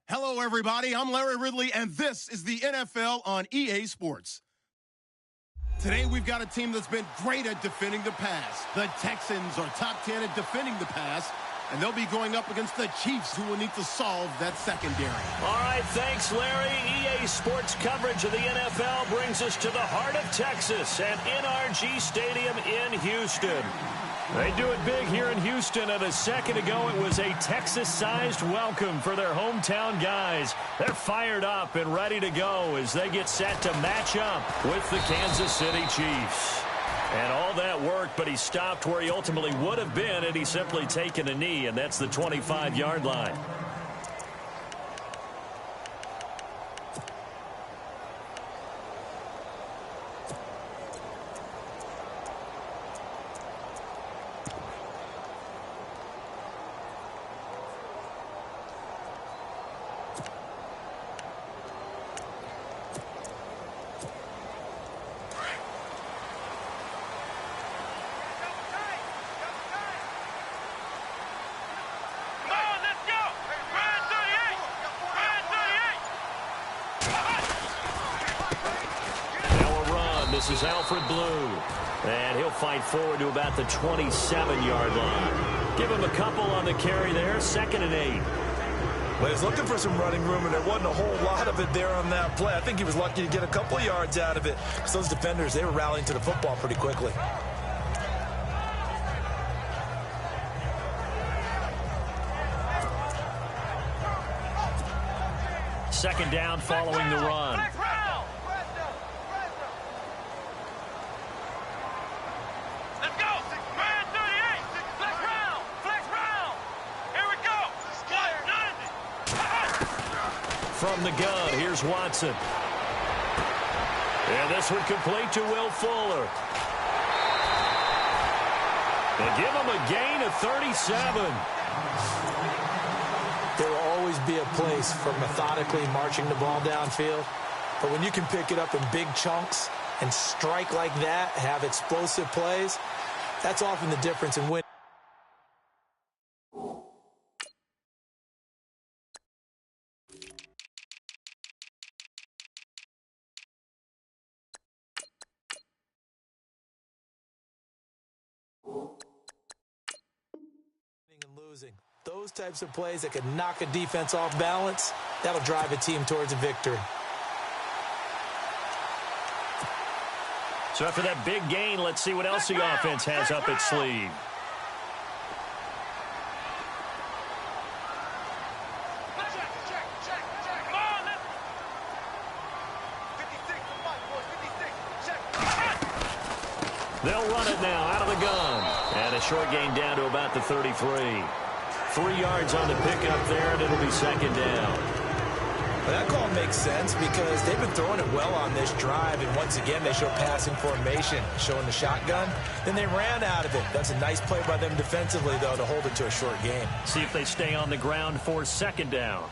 Hello, everybody. I'm Larry Ridley, and this is the NFL on EA Sports. Today, we've got a team that's been great at defending the pass. The Texans are top 10 at defending the pass, and they'll be going up against the Chiefs, who will need to solve that secondary. All right, thanks, Larry. EA Sports coverage of the NFL brings us to the heart of Texas at NRG Stadium in Houston. They do it big here in Houston, and a second ago it was a Texas-sized welcome for their hometown guys. They're fired up and ready to go as they get set to match up with the Kansas City Chiefs. And all that worked, but he stopped where he ultimately would have been had he simply taken a knee, and that's the 25-yard line. This is Alfred Blue, and he'll fight forward to about the 27-yard line. Give him a couple on the carry there, 2nd and 8. Well, he was looking for some running room, and there wasn't a whole lot of it there on that play. I think he was lucky to get a couple yards out of it, because those defenders, they were rallying to the football pretty quickly. Second down following the run. From the gun, here's Watson. And this one complete to Will Fuller. And give him a gain of 37. There will always be a place for methodically marching the ball downfield. But when you can pick it up in big chunks and strike like that, have explosive plays, that's often the difference in winning. Those types of plays that could knock a defense off balance, that'll drive a team towards a victory. So after that big gain, let's see what else the offense has up its sleeve. They'll run it now out of the gun. And a short gain down to about the 33. 3 yards on the pickup there, and it'll be 2nd down. Well, that call makes sense because they've been throwing it well on this drive, and once again they show passing formation, showing the shotgun. Then they ran out of it. That's a nice play by them defensively, though, to hold it to a short game. See if they stay on the ground for 2nd down.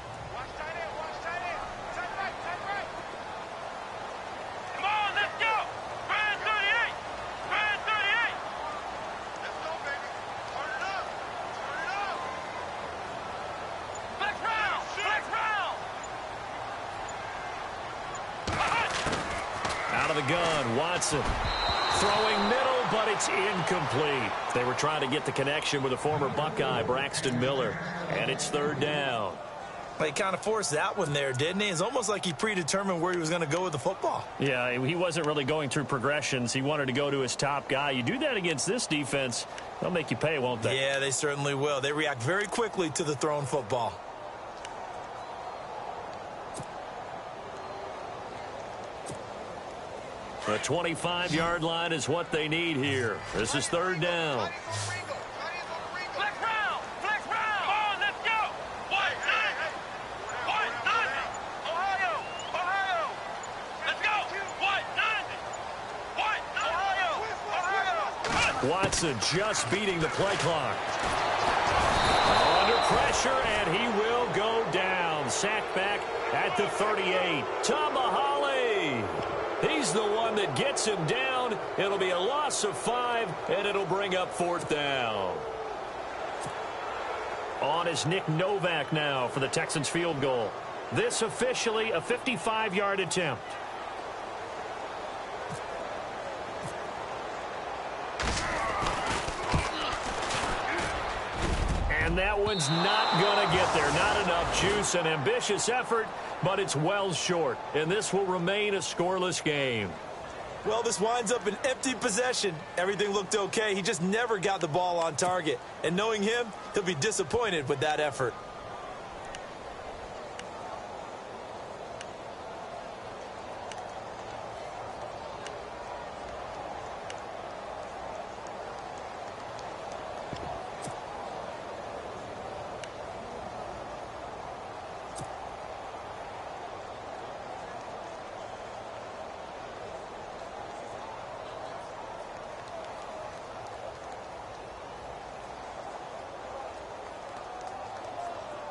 Watson throwing middle, but it's incomplete. They were trying to get the connection with a former Buckeye, Braxton Miller, and it's 3rd down. Well, he kind of forced that one there, didn't he? It's almost like he predetermined where he was going to go with the football. Yeah, he wasn't really going through progressions. He wanted to go to his top guy. You do that against this defense, they'll make you pay, won't they? Yeah, they certainly will. They react very quickly to the thrown football. The 25-yard line is what they need here. This is 3rd down. Watson just beating the play clock. Under pressure, and he will go down. Sacked back at the 38. Tomahali. He's the one that gets him down. It'll be a loss of 5, and it'll bring up 4th down. On is Nick Novak now for the Texans field goal. This officially a 55-yard attempt. And that one's not going to get there. Not enough juice. An ambitious effort, but it's well short. And this will remain a scoreless game. Well, this winds up an empty possession. Everything looked okay. He just never got the ball on target. And knowing him, he'll be disappointed with that effort.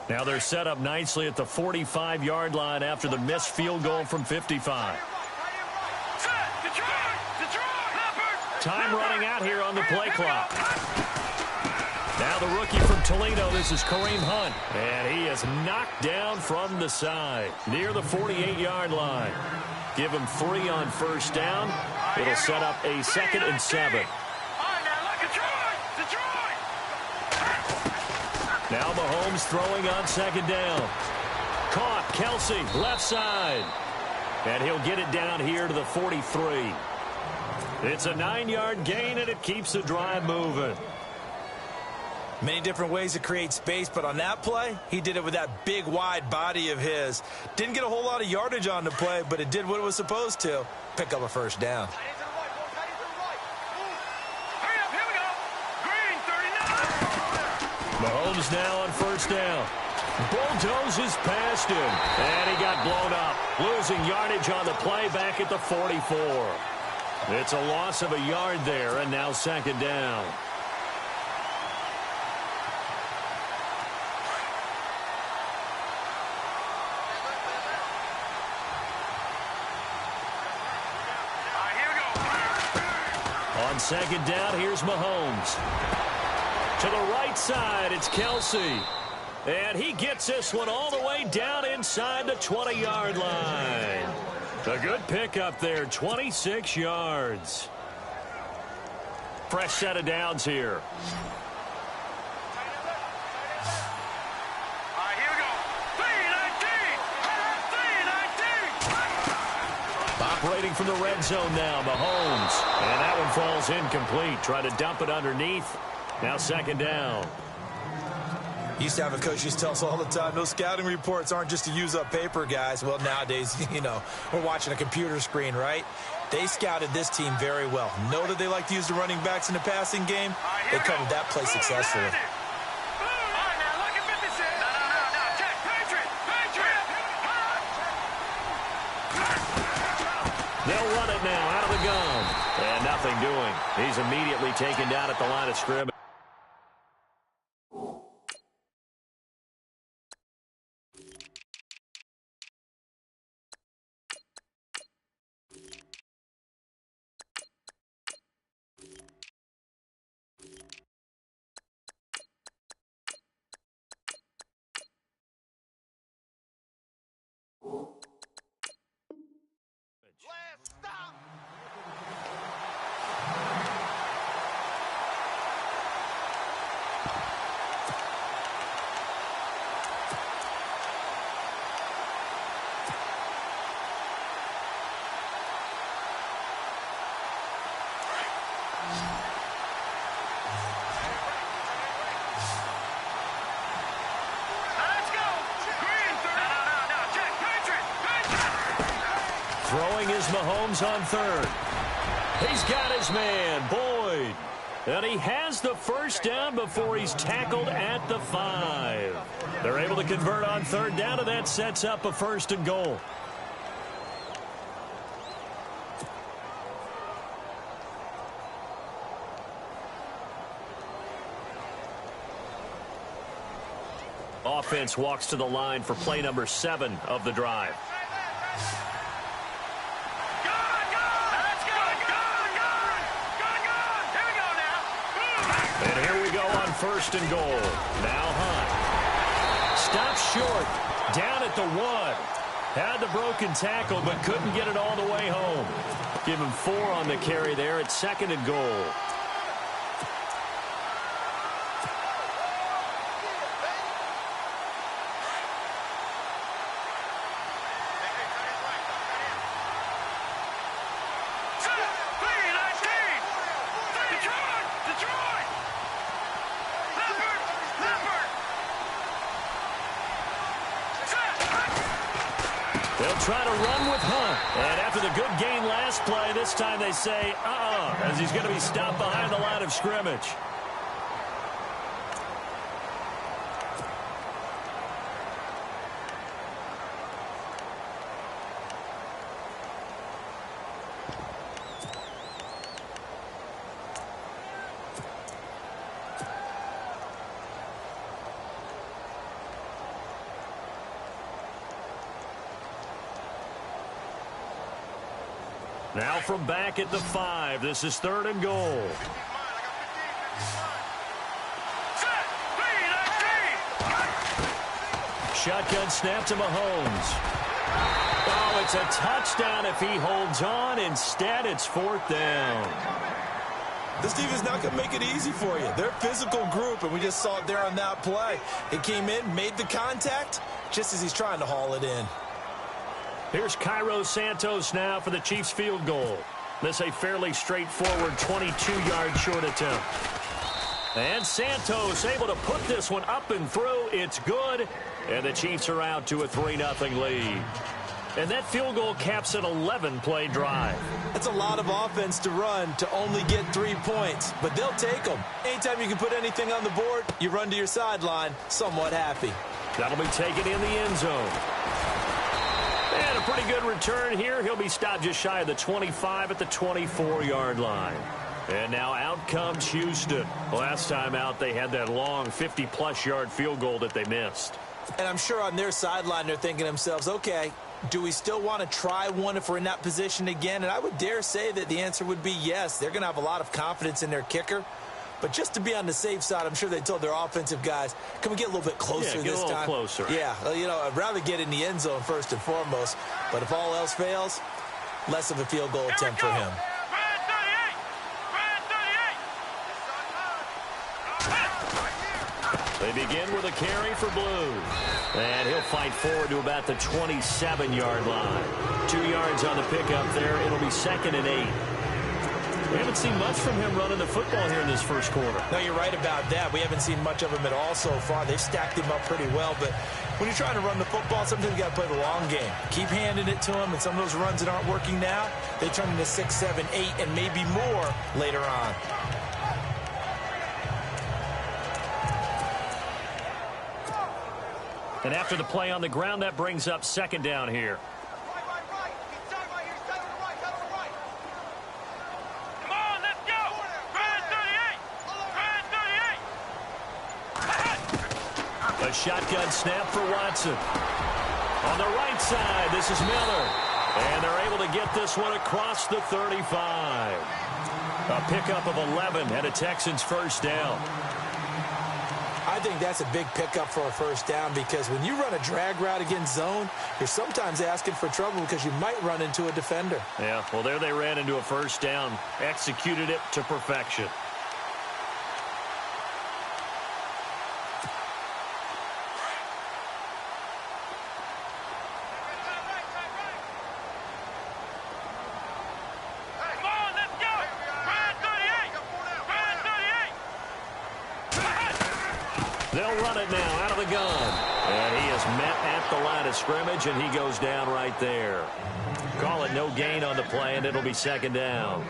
Now they're set up nicely at the 45-yard line after the missed field goal from 55. Time running out here on the play clock. Now the rookie from Toledo, this is Kareem Hunt. And he is knocked down from the side near the 48-yard line. Give him 3 on first down. It'll set up a 2nd and 7. Now Mahomes throwing on 2nd down. Caught, Kelsey, left side. And he'll get it down here to the 43. It's a 9-yard gain, and it keeps the drive moving. Many different ways to create space, but on that play, he did it with that big, wide body of his. Didn't get a whole lot of yardage on the play, but it did what it was supposed to. Pick up a first down. Mahomes now on first down. Bulldozes past him. And he got blown up. Losing yardage on the play back at the 44. It's a loss of a yard there, and now 2nd down. On 2nd down, here's Mahomes. To the right side, it's Kelsey. And he gets this one all the way down inside the 20-yard line. A good pickup there, 26 yards. Fresh set of downs here. Operating from the red zone now, Mahomes. And that one falls incomplete. Try to dump it underneath. Now 2nd down. Used to have a coach used to tell us all the time, those scouting reports aren't just to use up paper, guys. Well, nowadays, we're watching a computer screen, right? They scouted this team very well. Know that they like to use the running backs in the passing game. They covered that play successfully. They'll run it now out of the gun. And nothing doing. He's immediately taken down at the line of scrimmage. Throwing is Mahomes on 3rd. He's got his man, Boyd. And he has the first down before he's tackled at the 5. They're able to convert on 3rd down, and that sets up a 1st and goal. Offense walks to the line for play number 7 of the drive. And here we go on 1st and goal. Now Hunt. Stops short. Down at the 1. Had the broken tackle, but couldn't get it all the way home. Give him 4 on the carry there at 2nd and goal. They'll try to run with Hunt. And after the good gain last play, this time they say, as he's going to be stopped behind the line of scrimmage. Now from back at the 5, this is 3rd and goal. Shotgun snap to Mahomes. Oh, it's a touchdown if he holds on. Instead, it's 4th down. This team is not going to make it easy for you. They're a physical group, and we just saw it there on that play. It came in, made the contact, just as he's trying to haul it in. Here's Cairo Santos now for the Chiefs field goal. This a fairly straightforward 22-yard short attempt. And Santos able to put this one up and through. It's good. And the Chiefs are out to a 3-0 lead. And that field goal caps an 11-play drive. That's a lot of offense to run to only get 3 points, but they'll take them. Anytime you can put anything on the board, you run to your sideline somewhat happy. That'll be taken in the end zone. And a pretty good return here. He'll be stopped just shy of the 25 at the 24-yard line. And now out comes Houston. Last time out, they had that long 50-plus yard field goal that they missed. And I'm sure on their sideline, they're thinking to themselves, okay, do we still want to try one if we're in that position again? And I would dare say that the answer would be yes. They're going to have a lot of confidence in their kicker. But just to be on the safe side, I'm sure they told their offensive guys, can we get a little bit closer this time? Get a little closer. Yeah, you know, I'd rather get in the end zone first and foremost. But if all else fails, less of a field goal attempt for him. They begin with a carry for Blue. And he'll fight forward to about the 27-yard line. 2 yards on the pickup there. It'll be 2nd and 8. We haven't seen much from him running the football here in this first quarter. No, you're right about that. We haven't seen much of him at all so far. They've stacked him up pretty well. But when you're trying to run the football, sometimes you got to play the long game. Keep handing it to him, and some of those runs that aren't working now, they turn into 6, 7, 8, and maybe more later on. And after the play on the ground, that brings up 2nd down here. A shotgun snap for Watson. On the right side, this is Miller. And they're able to get this one across the 35. A pickup of 11 and a Texans first down. I think that's a big pickup for a first down because when you run a drag route against zone, you're sometimes asking for trouble because you might run into a defender. Yeah, well, there they ran into a first down. Executed it to perfection. They'll run it now out of the gun. And he is met at the line of scrimmage, and he goes down right there. Call it no gain on the play, and it'll be 2nd down.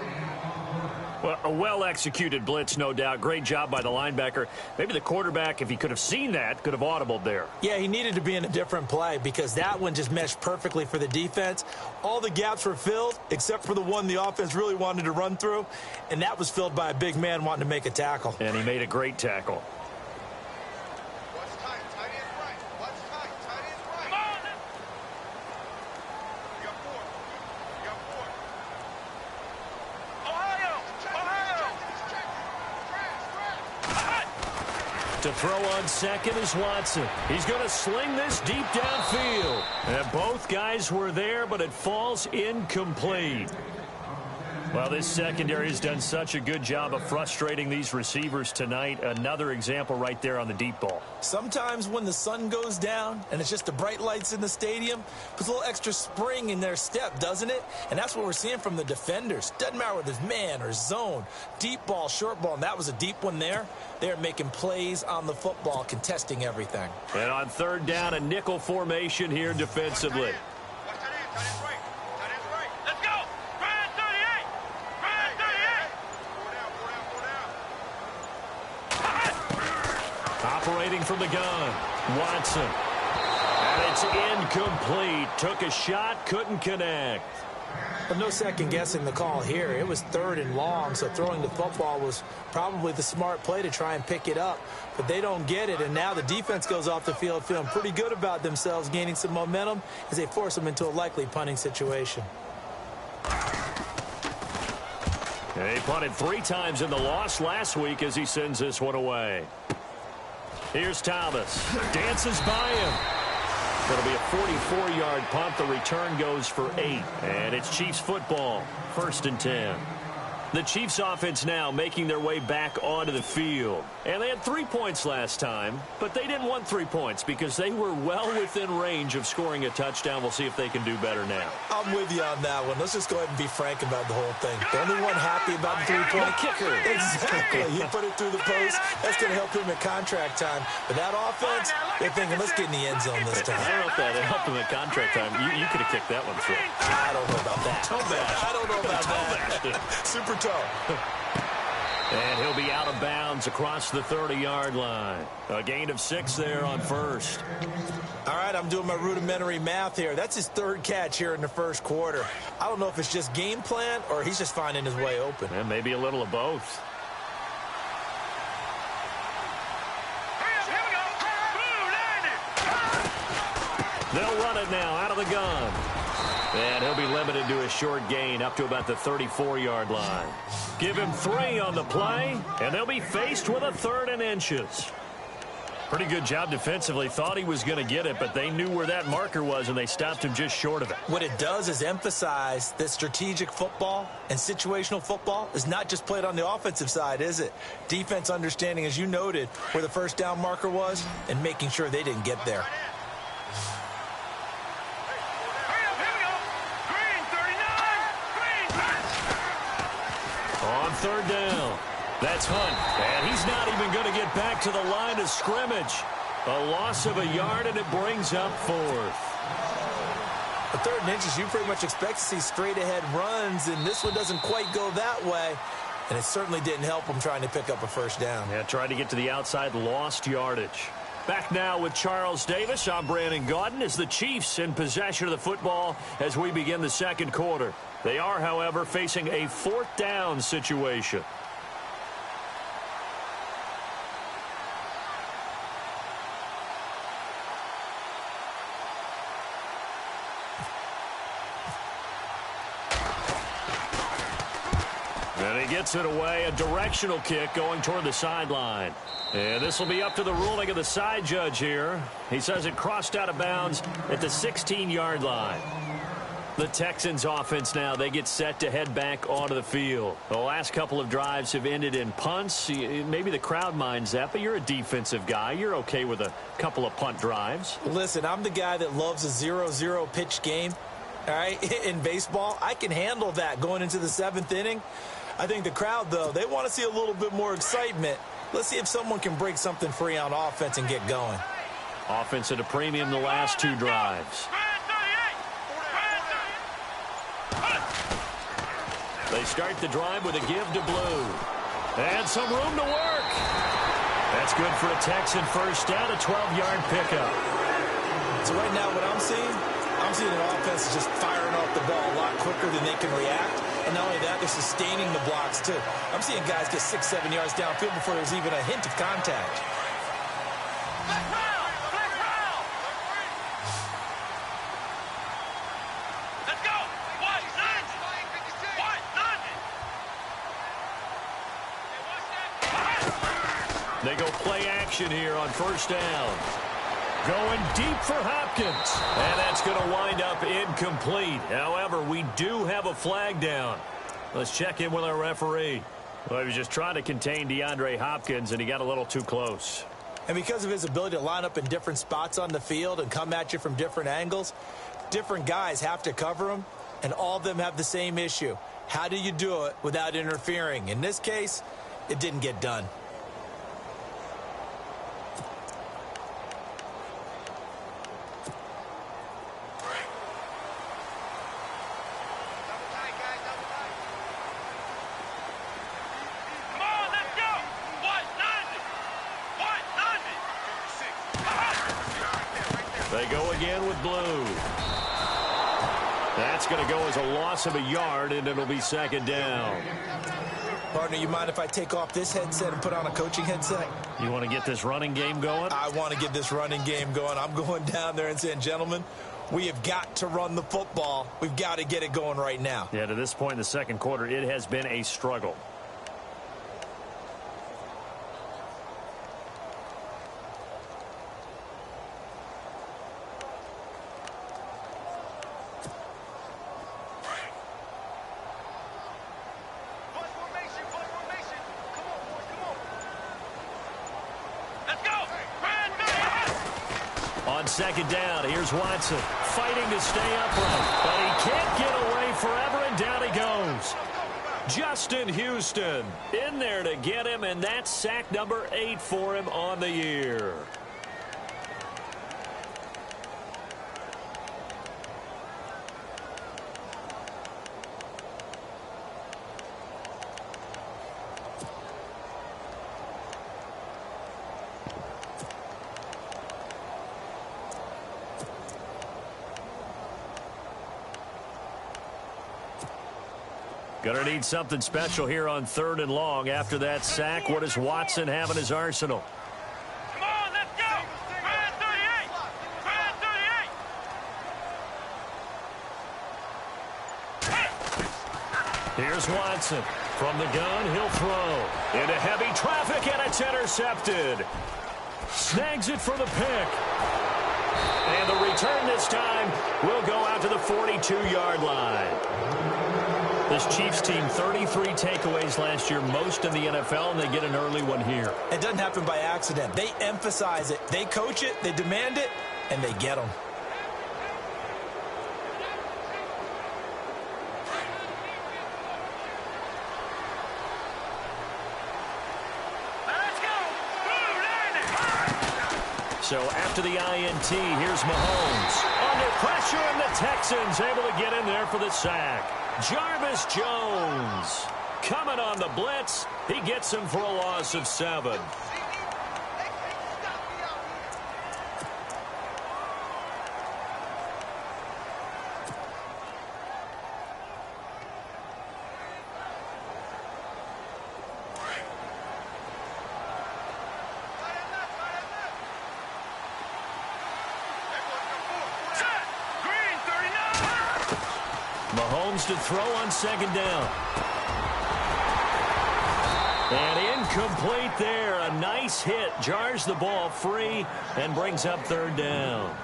Well, a well-executed blitz, no doubt. Great job by the linebacker. Maybe the quarterback, if he could have seen that, could have audibled there. Yeah, he needed to be in a different play because that one just meshed perfectly for the defense. All the gaps were filled except for the one the offense really wanted to run through, and that was filled by a big man wanting to make a tackle. And he made a great tackle. To throw on second is Watson. He's going to sling this deep downfield. And both guys were there, but it falls incomplete. Well, this secondary has done such a good job of frustrating these receivers tonight. Another example right there on the deep ball. Sometimes when the sun goes down and it's just the bright lights in the stadium, puts a little extra spring in their step, doesn't it? And that's what we're seeing from the defenders. Doesn't matter whether it's man or zone, deep ball, short ball, and that was a deep one there. They're making plays on the football, contesting everything. And on third down, a nickel formation here defensively. Operating from the gun, Watson. And it's incomplete. Took a shot, couldn't connect. But no second guessing the call here. It was 3rd and long, so throwing the football was probably the smart play to try and pick it up. But they don't get it, and now the defense goes off the field feeling pretty good about themselves, gaining some momentum as they force them into a likely punting situation. He punted 3 times in the loss last week as he sends this one away. Here's Thomas. Dances by him. It'll be a 44-yard punt. The return goes for 8. And it's Chiefs football. 1st and 10. The Chiefs offense now making their way back onto the field. And they had 3 points last time, but they didn't want 3 points because they were well within range of scoring a touchdown. We'll see if they can do better now. I'm with you on that one. Let's just go ahead and be frank about the whole thing. The only one happy about the 3-point kicker. Exactly. He put it through the post. That's going to help him at contract time. But that offense, they're thinking, let's get in the end zone this time. I don't know if that helped him at contract time. You could have kicked that one through. I don't know about that. I don't know about that. Super toe. And he'll be out of bounds across the 30-yard line. A gain of 6 there on 1st. All right, I'm doing my rudimentary math here. That's his 3rd catch here in the 1st quarter. I don't know if it's just game plan or he's just finding his way open. And maybe a little of both. They'll run it now out of the gun. And he'll be limited to a short gain up to about the 34-yard line. Give him 3 on the play, and they'll be faced with a 3rd and inches. Pretty good job defensively. Thought he was going to get it, but they knew where that marker was, and they stopped him just short of it. What it does is emphasize that strategic football and situational football is not just played on the offensive side, is it? Defense understanding, as you noted, where the 1st down marker was and making sure they didn't get there. On 3rd down, that's Hunt, and he's not even going to get back to the line of scrimmage. A loss of a yard, and it brings up 4th. A 3rd and inches, you pretty much expect to see straight-ahead runs, and this one doesn't quite go that way. And it certainly didn't help him trying to pick up a 1st down. Yeah, tried to get to the outside, lost yardage. Back now with Charles Davis. I'm Brandon Gaudin as the Chiefs in possession of the football as we begin the 2nd quarter. They are, however, facing a 4th down situation. And he gets it away, a directional kick going toward the sideline. And this will be up to the ruling of the side judge here. He says it crossed out of bounds at the 16-yard line. The Texans offense now, they get set to head back onto the field. The last couple of drives have ended in punts. Maybe the crowd minds that, but you're a defensive guy. You're okay with a couple of punt drives. Listen, I'm the guy that loves a 0-0 pitch game. All right, in baseball, I can handle that going into the 7th inning. I think the crowd, though, they want to see a little bit more excitement. Let's see if someone can break something free on offense and get going. Offense at a premium the last 2 drives. They start the drive with a give to Blue. And some room to work. That's good for a Texan 1st down, a 12-yard pickup. So right now what I'm seeing an offense is just firing off the ball a lot quicker than they can react. And not only that, they're sustaining the blocks, too. I'm seeing guys get 6-7 yards downfield before there's even a hint of contact. They go play action here on first down. Going deep for Hopkins. And that's going to wind up incomplete. However, we do have a flag down. Let's check in with our referee. Well, he was just trying to contain DeAndre Hopkins, and he got a little too close. And because of his ability to line up in different spots on the field and come at you from different angles, different guys have to cover him, and all of them have the same issue. How do you do it without interfering? In this case, it didn't get done. They go again with blue. That's going to go as a loss of a yard, and it'll be second down. Partner, you mind if I take off this headset and put on a coaching headset? You want to get this running game going? I want to get this running game going. I'm going down there and saying, gentlemen, we have got to run the football. We've got to get it going right now. Yeah, to this point in the second quarter, it has been a struggle. On second down, here's Watson fighting to stay upright, but he can't get away forever, and down he goes. Justin Houston in there to get him, and that's sack number 8 for him on the year. Gonna need something special here on 3rd and long. After that sack, what does Watson have in his arsenal? Come on, let's go! Brad 38! Brad 38! Here's Watson. From the gun, he'll throw. Into heavy traffic, and it's intercepted. Snags it for the pick. And the return this time will go out to the 42-yard line. This Chiefs team, 33 takeaways last year, most in the NFL, and they get an early one here. It doesn't happen by accident. They emphasize it. They coach it, they demand it, and they get them. So after the INT, here's Mahomes. Under pressure, and the Texans able to get in there for the sack. Jarvis Jones coming on the blitz. He gets him for a loss of 7. Mahomes to throw on second down. And incomplete there. A nice hit. Jars the ball free and brings up 3rd down.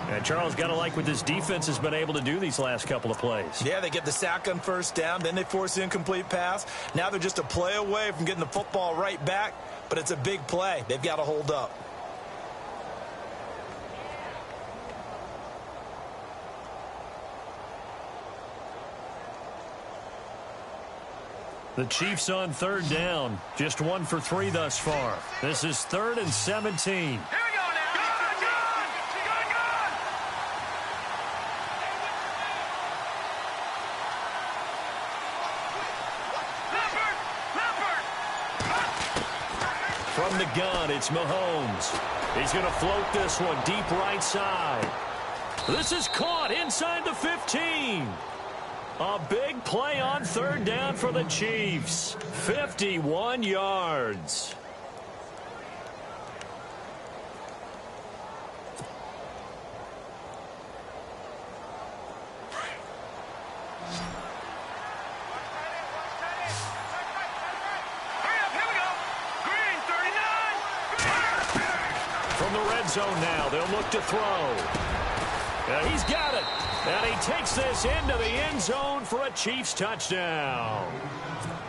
And Charles, got to like what this defense has been able to do these last couple of plays. Yeah, they get the sack on first down. Then they force the incomplete pass. Now they're just a play away from getting the football right back. But it's a big play. They've got to hold up. The Chiefs on 3rd down. Just 1 for 3 thus far. This is 3rd and 17. Here we go now. Go, From the gun, it's Mahomes. He's going to float this one deep right side. This is caught inside the 15. A big play on 3rd down for the Chiefs. 51 yards. Hurry up, here we go. Green in the red zone now. They'll look to throw. He's got it. And he takes this into the end zone for a Chiefs touchdown.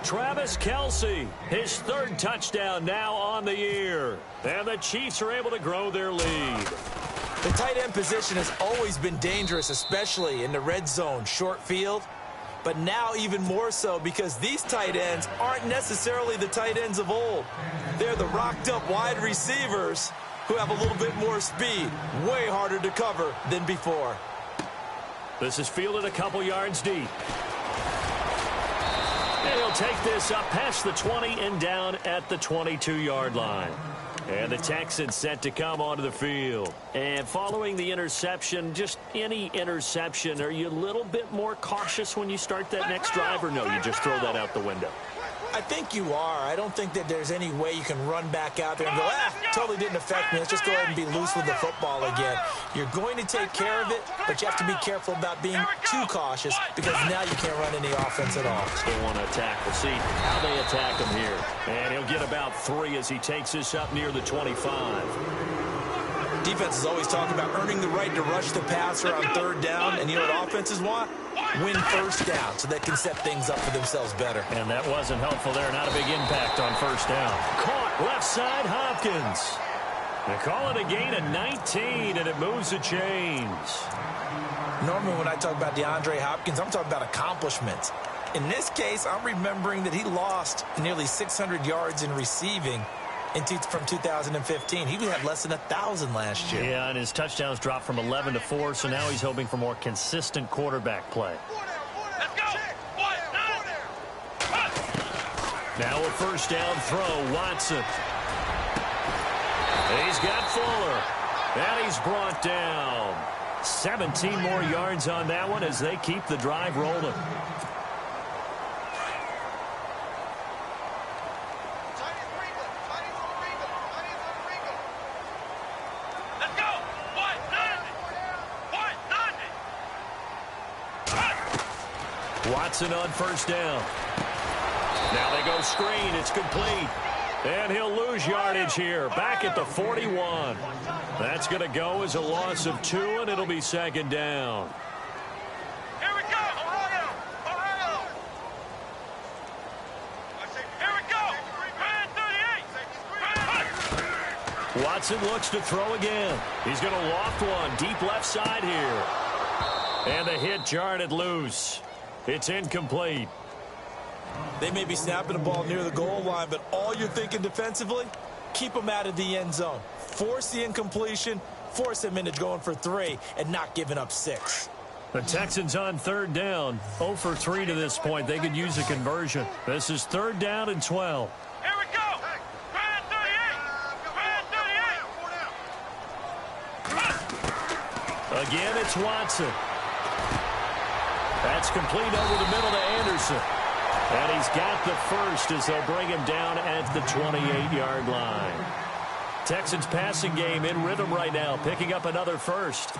Travis Kelce, his third touchdown now on the year. And the Chiefs are able to grow their lead. The tight end position has always been dangerous, especially in the red zone, short field. But now even more so because these tight ends aren't necessarily the tight ends of old. They're the rocked-up wide receivers who have a little bit more speed, way harder to cover than before. This is fielded a couple yards deep. And he'll take this up past the 20 and down at the 22-yard line. And the Texans set to come onto the field. And following the interception, just any interception, are you a little bit more cautious when you start that next drive, or no, you just throw that out the window? I think you are. I don't think that there's any way you can run back out there and go, totally didn't affect me. Let's just go ahead and be loose with the football again. You're going to take care of it, but you have to be careful about being too cautious because now you can't run any offense at all. Still want to attack. We'll see how they attack him here. And he'll get about 3 as he takes this up near the 25. Defense is always talking about earning the right to rush the passer on third down, and you know what offenses want? Win first down so they can set things up for themselves better. And that wasn't helpful there. Not a big impact on first down. Caught left side Hopkins. They call it a gain of 19, and it moves the chains. Normally when I talk about DeAndre Hopkins, I'm talking about accomplishments. In this case, I'm remembering that he lost nearly 600 yards in receiving from 2015. He had less than 1,000 last year. Yeah, and his touchdowns dropped from 11 to 4, so now he's hoping for more consistent quarterback play. Let's go. Now a first down throw, Watson. He's got Fuller, and he's brought down. 17 more yards on that one as they keep the drive rolling. Watson on first down. Now they go screen. It's complete. And he'll lose yardage here. Back at the 41. That's going to go as a loss of 2, and it'll be second down. Here we go. Ohio. Here we go. 38. Watson looks to throw again. He's going to loft one deep left side here. And the hit jarred loose. It's incomplete. They may be snapping the ball near the goal line, but all you're thinking defensively, keep them out of the end zone. Force the incompletion, force them into going for 3, and not giving up 6. The Texans on third down. 0 for 3 to this point. They could use a conversion. This is third down and 12. Here we go. 38. Again, it's Watson. That's complete over the middle to Anderson. And he's got the first as they'll bring him down at the 28-yard line. Texans passing game in rhythm right now, picking up another first.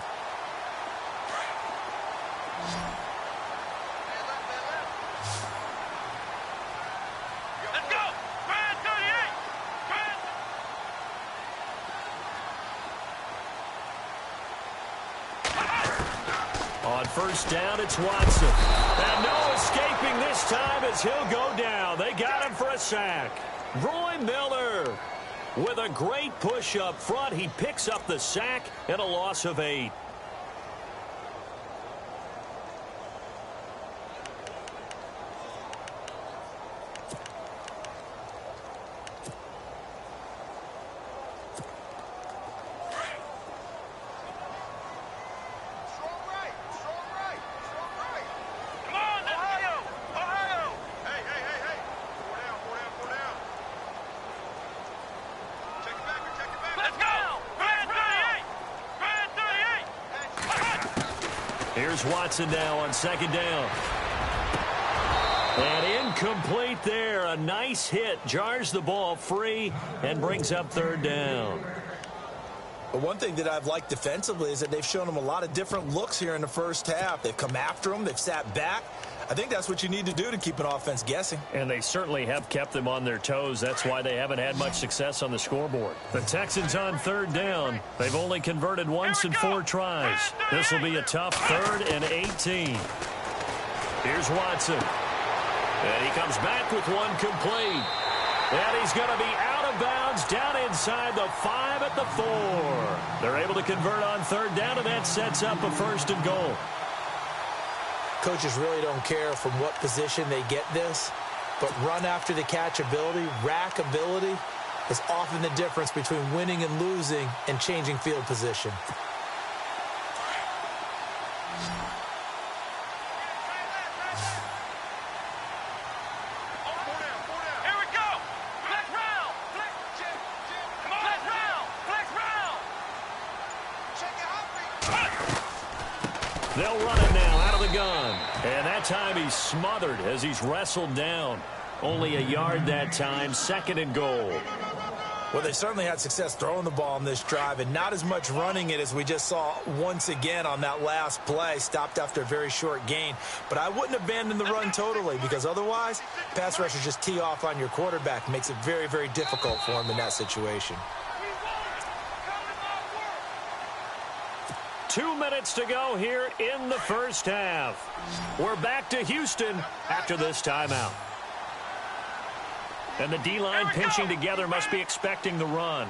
Let's go. 38. On first down, it's Watson. And no escaping this time as he'll go down. They got him for a sack. Roy Miller with a great push up front. He picks up the sack and a loss of 8. Here's Watson now on second down. And incomplete there. A nice hit. Jars the ball free and brings up third down. But one thing that I've liked defensively is that they've shown them a lot of different looks here in the first half. They've come after them. They've sat back. I think that's what you need to do to keep an offense guessing. And they certainly have kept them on their toes. That's why they haven't had much success on the scoreboard. The Texans on third down. They've only converted once in 4 tries. This will be a tough 3rd and 18. Here's Watson. And he comes back with one complete. And he's going to be out of bounds down inside the 5 at the 4. They're able to convert on third down, and that sets up a 1st and goal. Coaches really don't care from what position they get this, but run after the catch ability, rack ability, is often the difference between winning and losing and changing field position. They'll run it now out of the gun. And that time he's smothered as he's wrestled down. Only a yard that time, 2nd and goal. Well, they certainly had success throwing the ball in this drive and not as much running it as we just saw once again on that last play. Stopped after a very short gain. But I wouldn't abandon the run totally because otherwise, pass rushers just tee off on your quarterback. Makes it very, very difficult for him in that situation. 2 minutes to go here in the first half. We're back to Houston after this timeout. And the D-line pinching together must be expecting the run.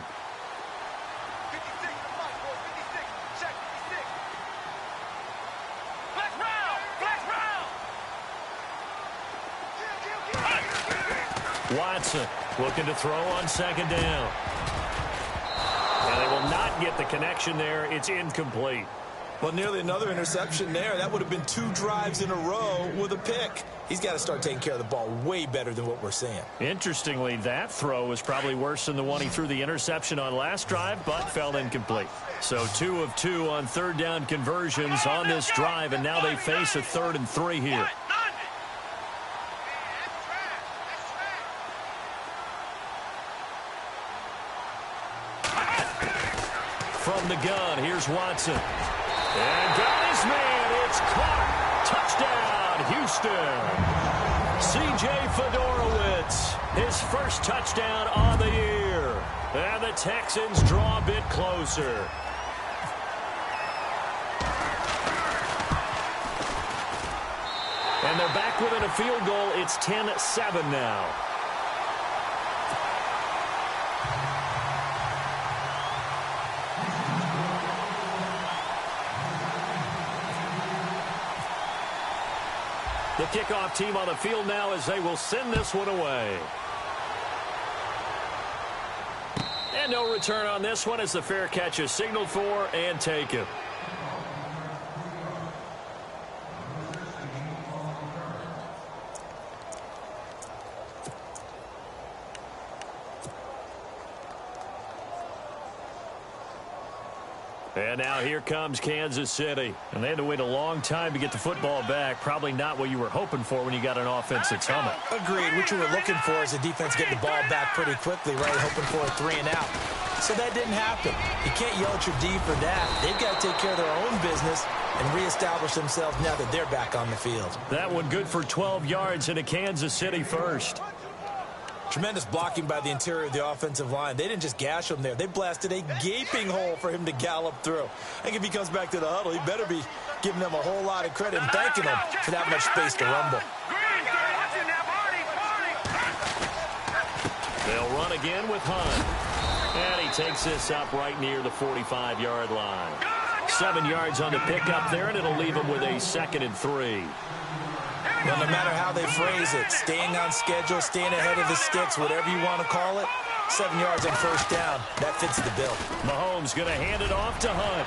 Watson looking to throw on 2nd down. And they will not get the connection there. It's incomplete. Well, nearly another interception there. That would have been 2 drives in a row with a pick. He's got to start taking care of the ball way better than what we're seeing. Interestingly, that throw was probably worse than the one he threw the interception on last drive, but fell incomplete. So 2 of 2 on third down conversions on this drive, and now they face a 3rd and 3 here. From the gun, here's Watson. And got his man. It's caught. Touchdown, Houston. C.J. Fedorowicz, his first touchdown on the year. And the Texans draw a bit closer. And they're back within a field goal. It's 10-7 now. The kickoff team on the field now as they will send this one away. And no return on this one as the fair catch is signaled for and taken. And now here comes Kansas City. And they had to wait a long time to get the football back. Probably not what you were hoping for when you got an offense that's humming. Agreed. What you were looking for is the defense getting the ball back pretty quickly, right? Hoping for a 3 and out. So that didn't happen. You can't yell at your D for that. They've got to take care of their own business and reestablish themselves now that they're back on the field. That one good for 12 yards and a Kansas City first. Tremendous blocking by the interior of the offensive line. They didn't just gash him there. They blasted a gaping hole for him to gallop through. I think if he comes back to the huddle, he better be giving them a whole lot of credit and thanking them for that much space to rumble. They'll run again with Hunt. And he takes this up right near the 45-yard line. 7 yards on the pickup there, and it'll leave him with a 2nd and 3. Well, no matter how they phrase it, staying on schedule, staying ahead of the sticks, whatever you want to call it, 7 yards on first down, that fits the bill. Mahomes going to hand it off to Hunt.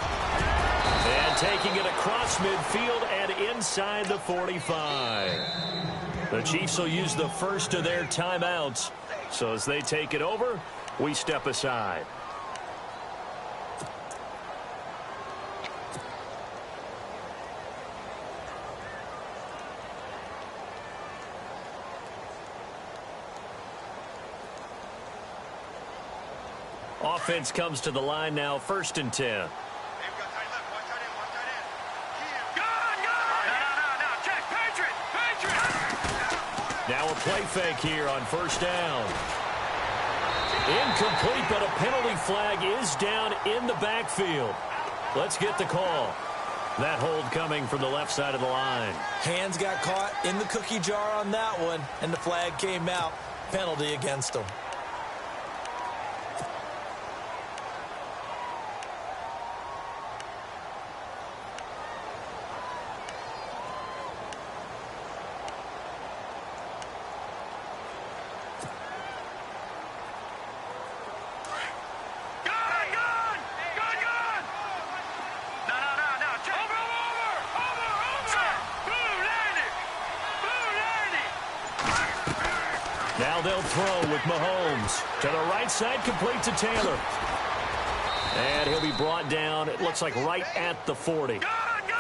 And taking it across midfield and inside the 45. The Chiefs will use the first of their timeouts. So as they take it over, we step aside. Offense comes to the line now, 1st and 10. play fake here on first down. Incomplete, but a penalty flag is down in the backfield. Let's get the call. That hold coming from the left side of the line. Hands got caught in the cookie jar on that one, and the flag came out. Penalty against them. Now they'll throw with Mahomes. To the right side, complete to Taylor. And he'll be brought down, it looks like right at the 40.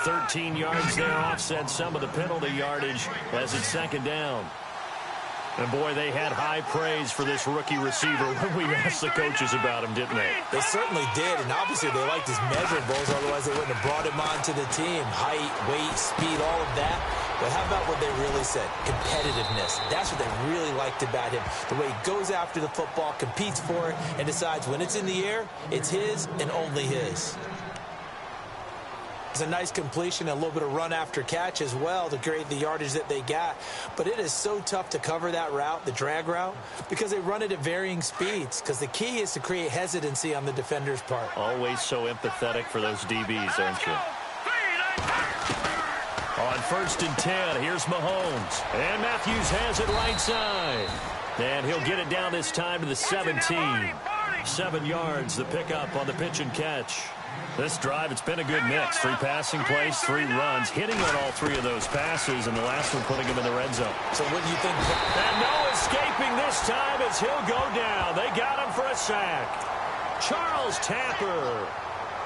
13 yards there, offset some of the penalty yardage as it's second down. And, boy, they had high praise for this rookie receiver when we asked the coaches about him, didn't they? They certainly did, and obviously they liked his measurables, otherwise they wouldn't have brought him onto the team. Height, weight, speed, all of that. But how about what they really said? Competitiveness. That's what they really liked about him. The way he goes after the football, competes for it, and decides when it's in the air, it's his and only his. It's a nice completion, a little bit of run after catch as well to create the yardage that they got. But it is so tough to cover that route, the drag route, because they run it at varying speeds. Because the key is to create hesitancy on the defender's part. Always so empathetic for those DBs, aren't you? On 1st and 10, here's Mahomes. And Matthews has it right side. And he'll get it down this time to the 17. 7 yards, the pickup on the pitch and catch. This drive, it's been a good mix. 3 passing plays, 3 runs, hitting on all 3 of those passes, and the last one putting him in the red zone. So what do you think? And no escaping this time as he'll go down. They got him for a sack. Charles Tapper.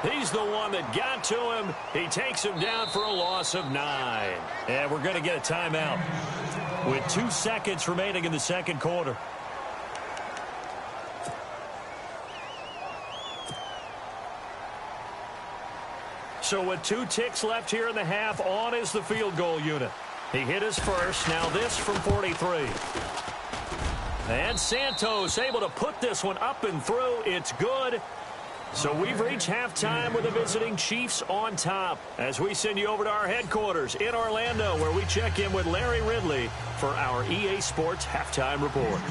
He's the one that got to him. He takes him down for a loss of 9. And we're going to get a timeout with 2 seconds remaining in the second quarter. So with 2 ticks left here in the half, on is the field goal unit. He hit his first. Now this from 43. And Santos able to put this one up and through. It's good. So we've reached halftime with the visiting Chiefs on top as we send you over to our headquarters in Orlando, where we check in with Larry Ridley for our EA Sports Halftime Report.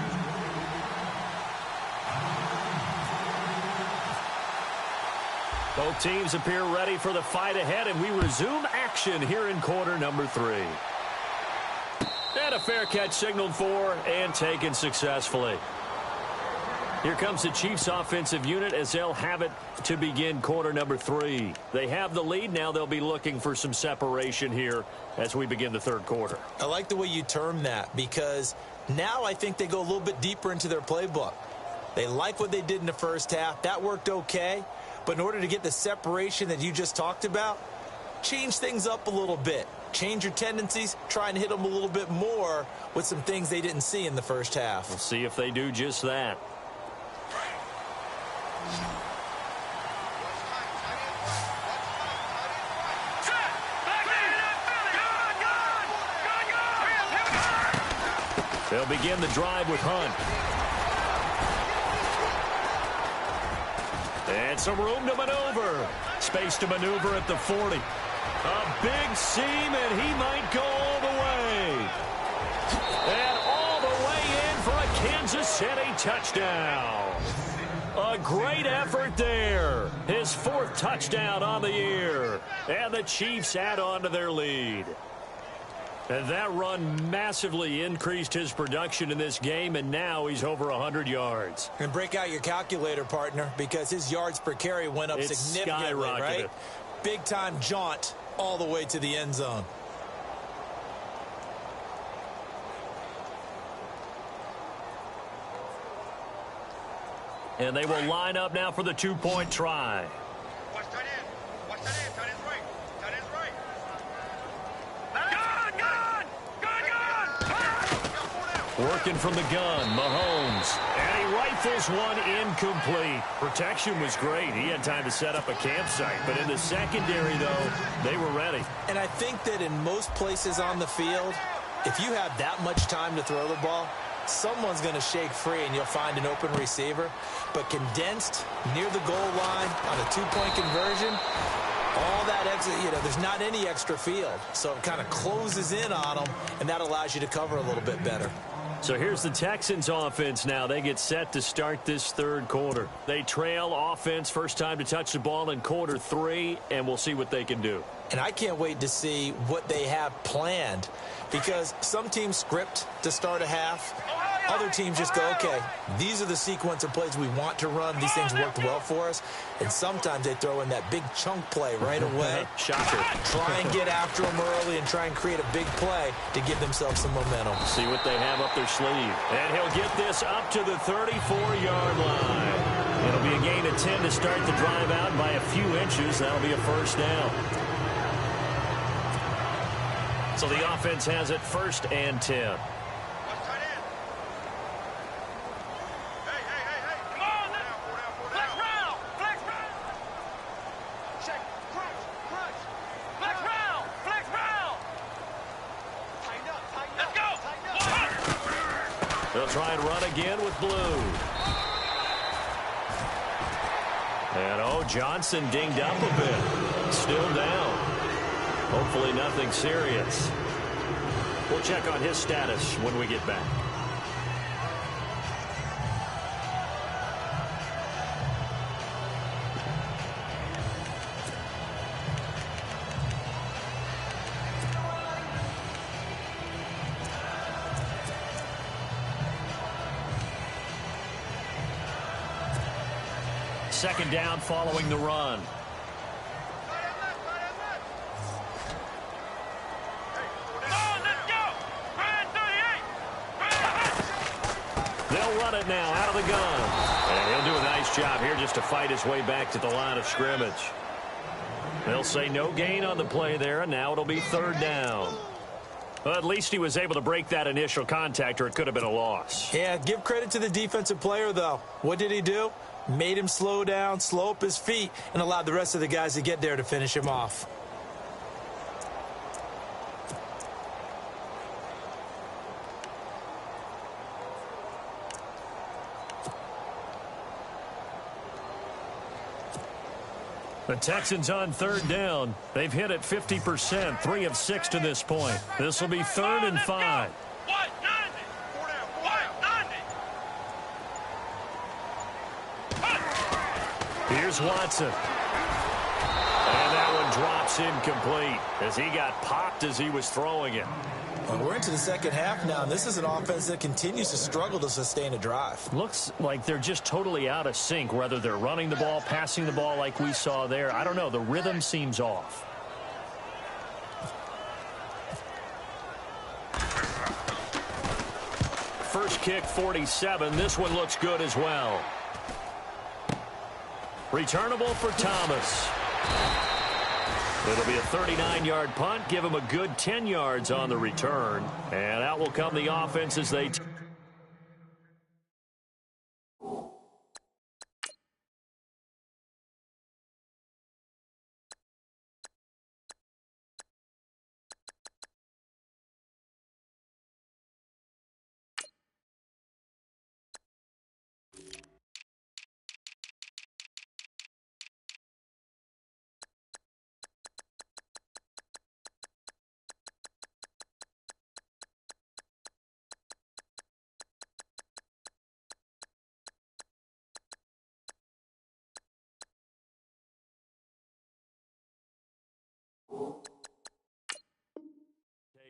Both teams appear ready for the fight ahead, and we resume action here in quarter number 3. And a fair catch signaled for and taken successfully. Here comes the Chiefs offensive unit as they'll have it to begin quarter number 3. They have the lead. Now they'll be looking for some separation here as we begin the third quarter. I like the way you term that, because now I think they go a little bit deeper into their playbook. They like what they did in the first half. That worked okay. But in order to get the separation that you just talked about, change things up a little bit. Change your tendencies, try and hit them a little bit more with some things they didn't see in the first half. We'll see if they do just that. They'll begin the drive with Hunt. And some room to maneuver. Space to maneuver at the 40. A big seam, and he might go all the way. And all the way in for a Kansas City touchdown. A great effort there. His 4th touchdown on the year. And the Chiefs add on to their lead. And that run massively increased his production in this game, and now he's over 100 yards. And break out your calculator, partner, because his yards per carry went up significantly, right? Big-time jaunt all the way to the end zone. And they will line up now for the 2-point try. Watch tight end. Watch tight end. Tight end's right. Tight end's right. Working from the gun, Mahomes. And he rifles one incomplete. Protection was great. He had time to set up a campsite. But in the secondary, though, they were ready. And I think that in most places on the field, If you have that much time to throw the ball, someone's going to shake free and you'll find an open receiver. But condensed near the goal line on a two-point conversion, all that extra, there's not any extra field. So it kind of closes in on them, and that allows you to cover a little bit better. So here's the Texans offense now. They get set to start this third quarter. They trail offense, first time to touch the ball in quarter 3, and we'll see what they can do. And I can't wait to see what they have planned, because some teams script to start a half. Other teams just go, okay, these are the sequence of plays we want to run. These things worked well for us. And sometimes they throw in that big chunk play right away. Shocker. Try and get after them early and try and create a big play to give themselves some momentum. See what they have up their sleeve. And he'll get this up to the 34-yard line. It'll be a gain of 10 to start the drive out by a few inches. That'll be a first down. So the offense has it 1st and 10. They'll try and run again with blue. And, Johnson dinged up a bit. Still down. Hopefully nothing serious. We'll check on his status when we get back. Second down following the run. They'll run it now out of the gun. And he'll do a nice job here just to fight his way back to the line of scrimmage. They'll say no gain on the play there, and now it'll be 3rd down. Well, at least he was able to break that initial contact, or it could have been a loss. Yeah, give credit to the defensive player, though. What did he do? Made him slow down, slow up his feet, and allowed the rest of the guys to get there to finish him off. The Texans on 3rd down. They've hit it 50%, 3 of 6 to this point. This will be 3rd and 5. Here's Watson. And that one drops incomplete as he got popped as he was throwing it. Well, we're into the second half now, and this is an offense that continues to struggle to sustain a drive. Looks like they're just totally out of sync, whether they're running the ball, passing the ball like we saw there. I don't know. The rhythm seems off. First kick, 47. This one looks good as well. Returnable for Thomas. It'll be a 39-yard punt. Give him a good 10 yards on the return. And out will come the offense as they...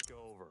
take over.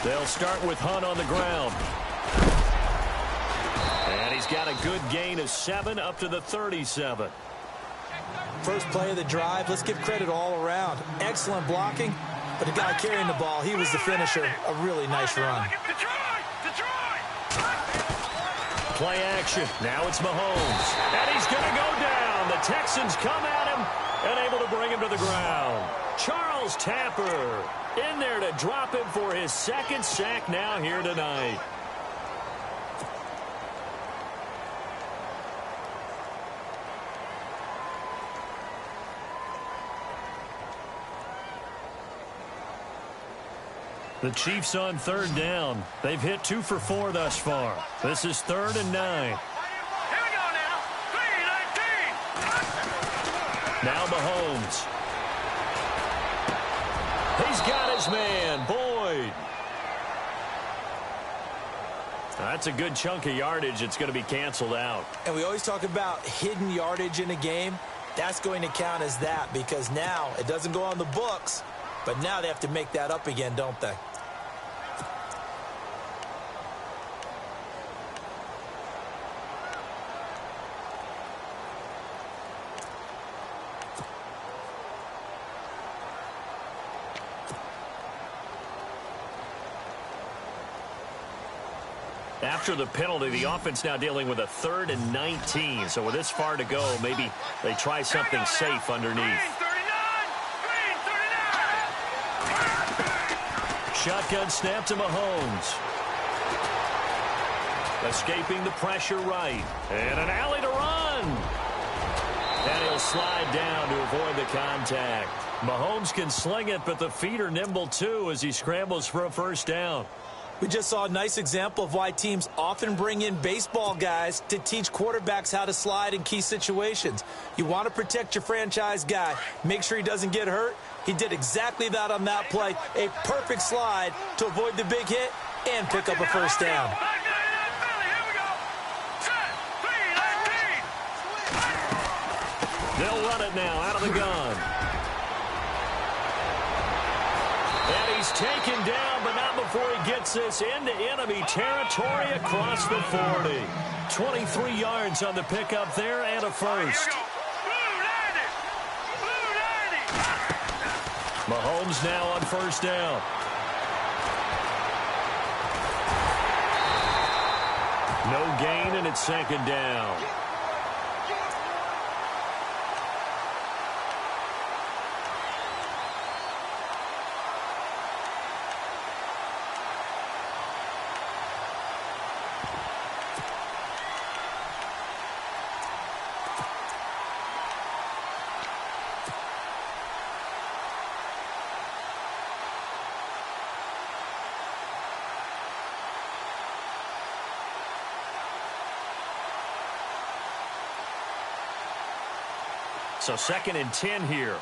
They'll start with Hunt on the ground. And he's got a good gain of 7 up to the 37. First play of the drive, let's give credit all around. Excellent blocking, but the guy carrying the ball, he was the finisher. A really nice run. Play action. Now it's Mahomes. And he's going to go down. The Texans come at him and able to bring him to the ground. Charles Tapper in there to drop him for his second sack now here tonight. The Chiefs on third down. They've hit 2 for 4 thus far. This is 3rd and 9. Here we go now. 3-19. Now Mahomes. He's got his man, Boyd. That's a good chunk of yardage. It's going to be canceled out. And we always talk about hidden yardage in a game. That's going to count as that because now it doesn't go on the books, but now they have to make that up again, don't they? After the penalty, the offense now dealing with a 3rd and 19. So with this far to go, maybe they try something safe underneath. Shotgun snap to Mahomes. Escaping the pressure right. And an alley to run. And he'll slide down to avoid the contact. Mahomes can sling it, but the feet are nimble too as he scrambles for a first down. We just saw a nice example of why teams often bring in baseball guys to teach quarterbacks how to slide in key situations. You want to protect your franchise guy. Make sure he doesn't get hurt. He did exactly that on that play. A perfect slide to avoid the big hit and pick up a first down. They'll run it now out of the gun. And he's taken down, but not before he gets this into enemy territory across the 40. 23 yards on the pickup there and a first. Mahomes now on first down. No gain, and it's 2nd down. So 2nd and 10 here.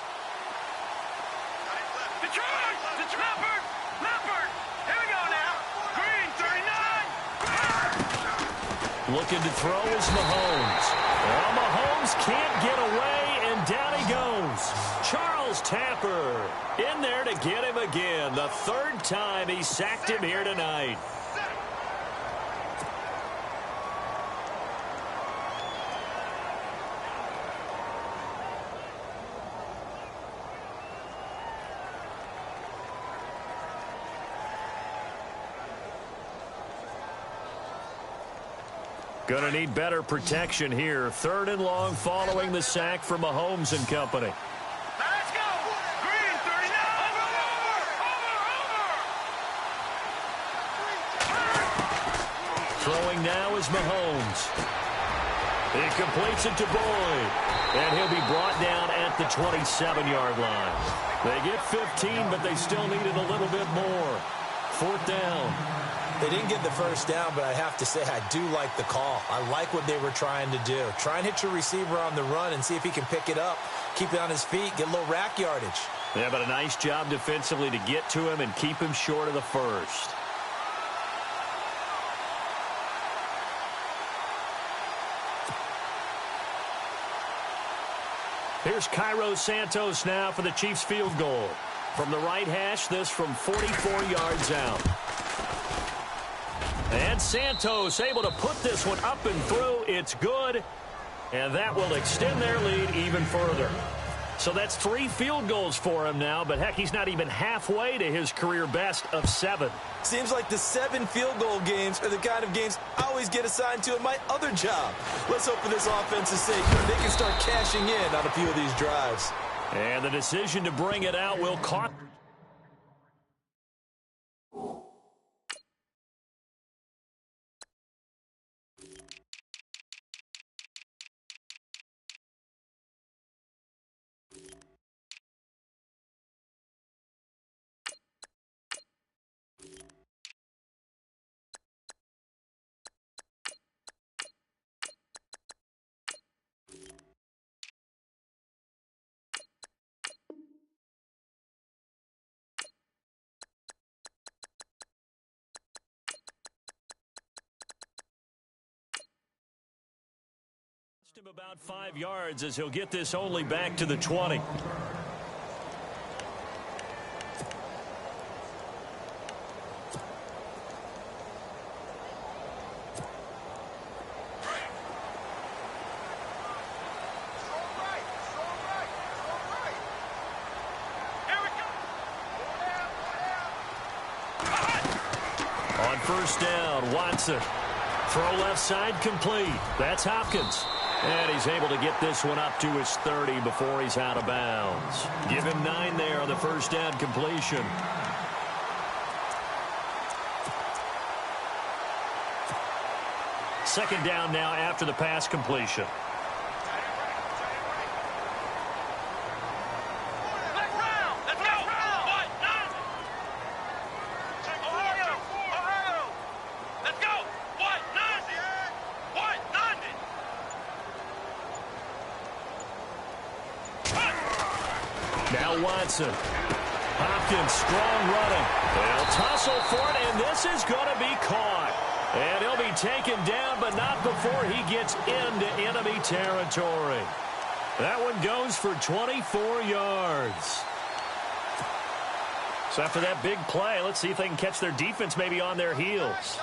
Leopard. Here we go now. Green, 39. Looking to throw is Mahomes. Well, Mahomes can't get away, and down he goes. Charles Tapper in there to get him again. The 3rd time he sacked him here tonight. Going to need better protection here. 3rd and long following the sack from Mahomes and company. Let's go. Green, 39. Over. Throwing now is Mahomes. He completes it to Boyd. And he'll be brought down at the 27-yard line. They get 15, but they still needed a little bit more. 4th down. They didn't get the first down, but I have to say I do like the call. I like what they were trying to do. Try and hit your receiver on the run and see if he can pick it up. Keep it on his feet, get a little rack yardage. Yeah, but a nice job defensively to get to him and keep him short of the first. Here's Cairo Santos now for the Chiefs field goal. From the right hash, this from 44 yards out. And Santos able to put this one up and through. It's good. And that will extend their lead even further. So that's 3 field goals for him now, but heck, he's not even halfway to his career best of 7. Seems like the 7 field goal games are the kind of games I always get assigned to at my other job. Let's hope for this offense's sake they can start cashing in on a few of these drives. And the decision to bring it out will cost. Him about 5 yards as he'll get this only back to the 20. On first down, Watson. Throw left side complete. That's Hopkins. And he's able to get this one up to his 30 before he's out of bounds. Give him 9 there on the first down completion. Second down now after the pass completion. Now Watson. Hopkins, strong running. They'll tussle for it, and this is going to be caught. And he'll be taken down, but not before he gets into enemy territory. That one goes for 24 yards. So after that big play, let's see if they can catch their defense maybe on their heels.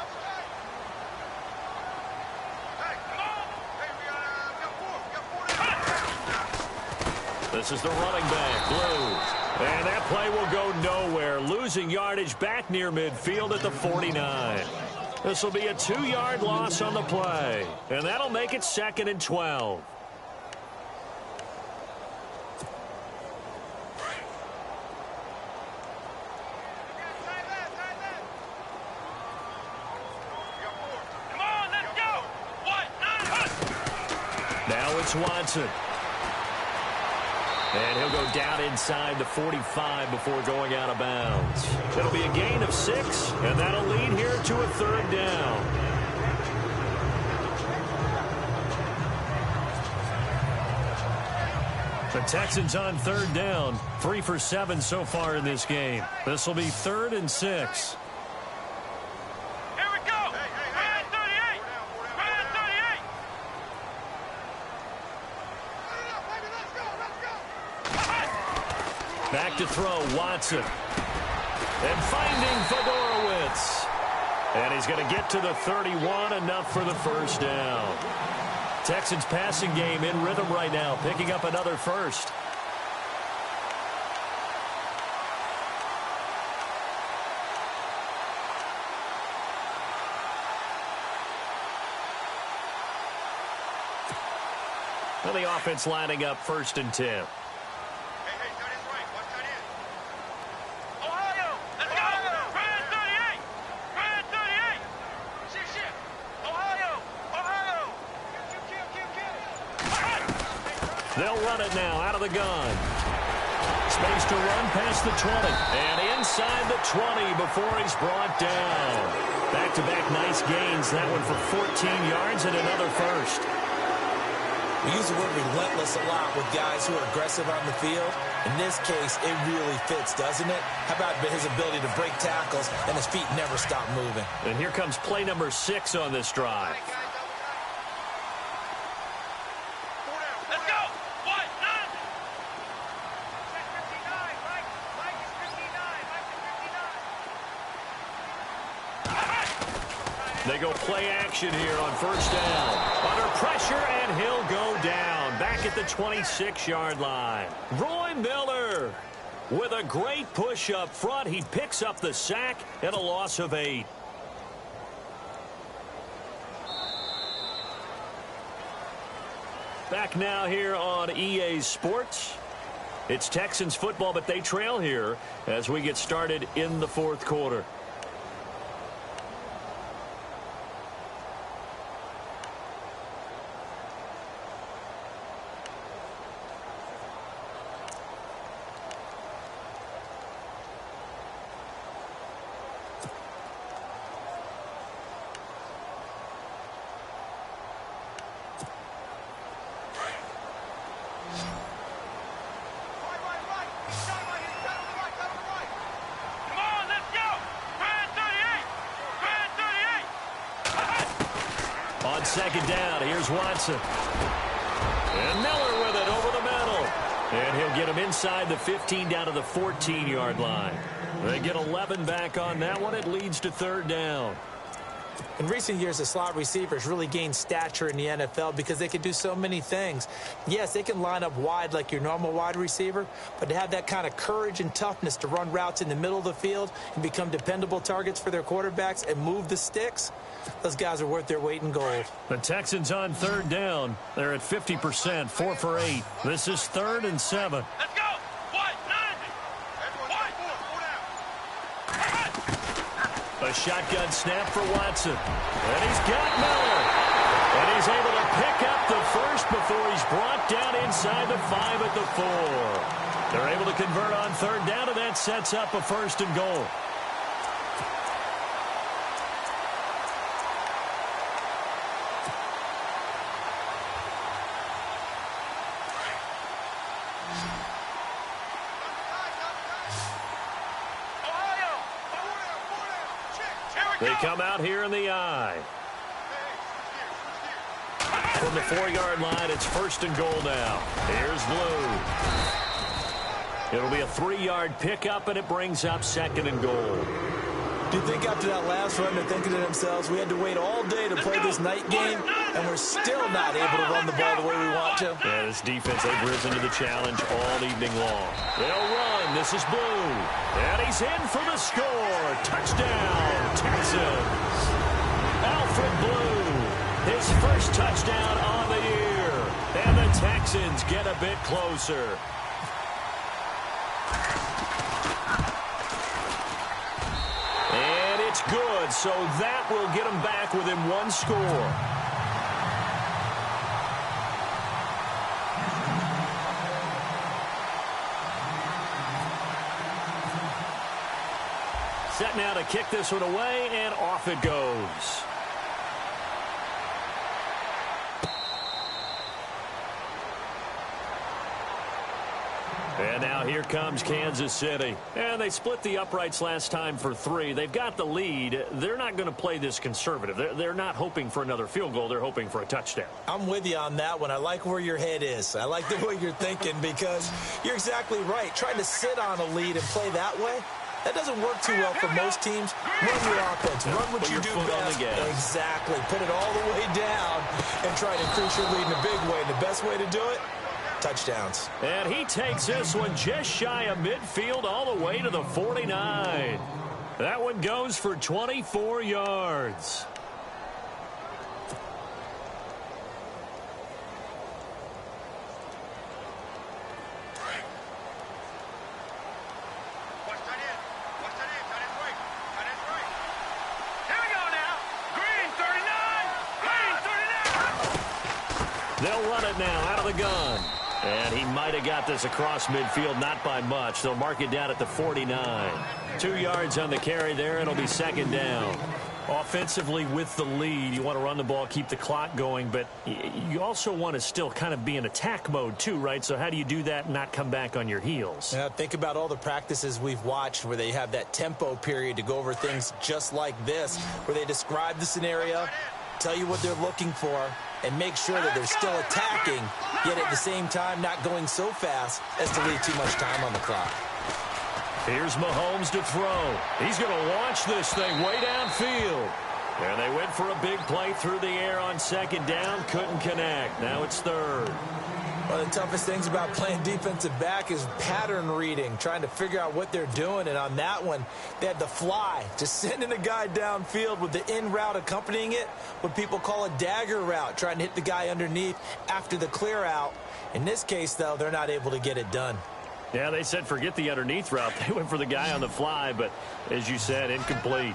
This is the running back, Blue. And that play will go nowhere, losing yardage back near midfield at the 49. This will be a 2-yard loss on the play, and that'll make it 2nd and 12. Now it's Watson. And he'll go down inside the 45 before going out of bounds. It'll be a gain of 6, and that'll lead here to a 3rd down. The Texans on 3rd down, 3 for 7 so far in this game. This will be 3rd and 6. Back to throw, Watson. And finding Fedorowicz. And he's going to get to the 31, enough for the first down. Texans passing game in rhythm right now, picking up another first. Well, the offense lining up 1st and 10. They'll run it now out of the gun. Space to run past the 20. And inside the 20 before he's brought down. Back-to-back nice gains. That one for 14 yards and another first. We use the word relentless a lot with guys who are aggressive on the field. In this case, it really fits, doesn't it? How about his ability to break tackles and his feet never stop moving? And here comes play number 6 on this drive. They go play action here on first down. Under pressure, and he'll go down. Back at the 26-yard line. Roy Miller with a great push up front. He picks up the sack and a loss of 8. Back now here on EA Sports. It's Texans football, but they trail here as we get started in the fourth quarter. Second down, here's Watson. And Miller with it over the middle. And he'll get him inside the 15 down to the 14-yard line. They get 11 back on that one. It leads to third down. In recent years, the slot receivers really gained stature in the NFL because they can do so many things. Yes, they can line up wide like your normal wide receiver, but to have that kind of courage and toughness to run routes in the middle of the field and become dependable targets for their quarterbacks and move the sticks, those guys are worth their weight in gold. The Texans on third down. They're at 50%, 4 for 8. This is 3rd and 7. Let's go. A shotgun snap for Watson. And he's got Miller. And he's able to pick up the first before he's brought down inside the 5 at the 4. They're able to convert on third down, and that sets up a 1st and goal. They come out here in the I. From the 4-yard line, it's 1st and goal now. Here's Blue. It'll be a 3-yard pickup, and it brings up 2nd and goal. Do you think after that last run they're thinking to themselves, we had to wait all day to play this night game, and we're still not able to run the ball the way we want to? Yeah, this defense, they've risen to the challenge all evening long. They'll run. This is Blue. And he's in for the score. Touchdown, Texans. Alfred Blue, his first touchdown on the year. And the Texans get a bit closer. And it's good, so that will get them back within 1 score. Set now to kick this one away, and off it goes. And now here comes Kansas City. And they split the uprights last time for 3. They've got the lead. They're not going to play this conservative. They're not hoping for another field goal. They're hoping for a touchdown. I'm with you on that one. I like where your head is. I like the way you're thinking because you're exactly right. Trying to sit on a lead and play that way, that doesn't work too well for most teams. Run your offense. Run what you do best. Exactly. Put it all the way down and try to increase your lead in a big way. And the best way to do it, touchdowns. And he takes this one just shy of midfield all the way to the 49. That one goes for 24 yards. They'll run it now out of the gun. And he might have got this across midfield, not by much. They'll mark it down at the 49. 2 yards on the carry there, and it'll be 2nd down. Offensively with the lead, you want to run the ball, keep the clock going, but you also want to still kind of be in attack mode too, right? So how do you do that and not come back on your heels? Yeah, think about all the practices we've watched where they have that tempo period to go over things just like this, where they describe the scenario, tell you what they're looking for, and make sure that they're still attacking, yet at the same time not going so fast as to leave too much time on the clock. Here's Mahomes to throw. He's going to launch this thing way downfield. And they went for a big play through the air on second down. Couldn't connect. Now it's third. One of the toughest things about playing defensive back is pattern reading, trying to figure out what they're doing. And on that one, they had the fly, just sending a guy downfield with the in route accompanying it, what people call a dagger route, trying to hit the guy underneath after the clear out. In this case, though, they're not able to get it done. Yeah, they said forget the underneath route. They went for the guy on the fly, but as you said, incomplete.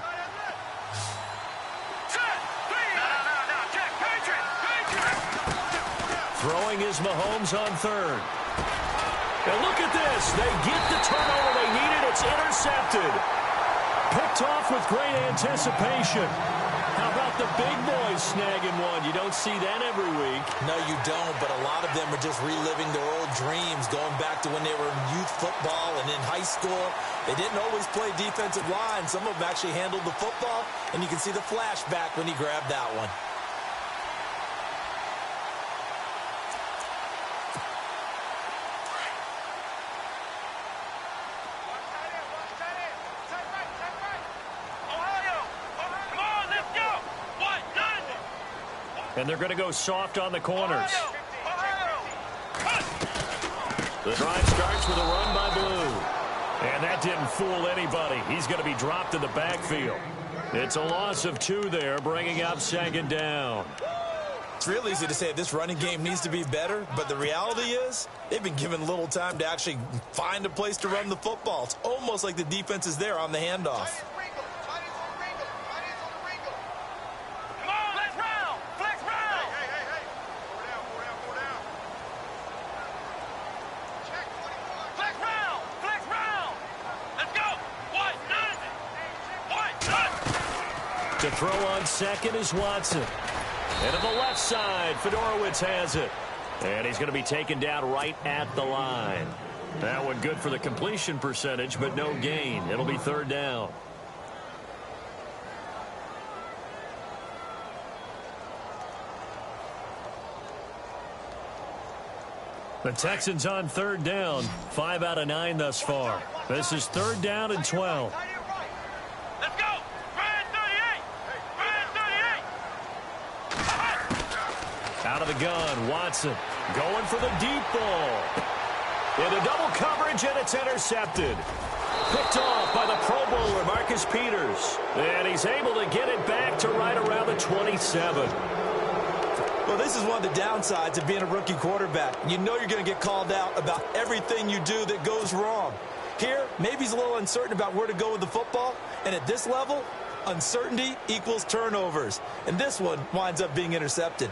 Throwing is Mahomes on third. And look at this. They get the turnover they needed. It's intercepted. Picked off with great anticipation. How about the big boys snagging one? You don't see that every week. No, you don't, but a lot of them are just reliving their old dreams, going back to when they were in youth football and in high school. They didn't always play defensive line. Some of them actually handled the football, and you can see the flashback when he grabbed that one. And they're going to go soft on the corners. The drive starts with a run by Blue. And that didn't fool anybody. He's going to be dropped in the backfield. It's a loss of 2 there, bringing up second down. It's real easy to say this running game needs to be better, but the reality is they've been given little time to actually find a place to run the football. It's almost like the defense is there on the handoff. To throw on second is Watson. And to the left side, Fedorowicz has it. And he's going to be taken down right at the line. That one good for the completion percentage, but no gain. It'll be third down. The Texans on third down. 5 out of 9 thus far. This is third down and 12. Out of the gun, Watson going for the deep ball. Into double coverage, and it's intercepted. Picked off by the Pro Bowler, Marcus Peters. And he's able to get it back to right around the 27. Well, this is one of the downsides of being a rookie quarterback. You know you're going to get called out about everything you do that goes wrong. Here, maybe he's a little uncertain about where to go with the football. And at this level, uncertainty equals turnovers. And this one winds up being intercepted.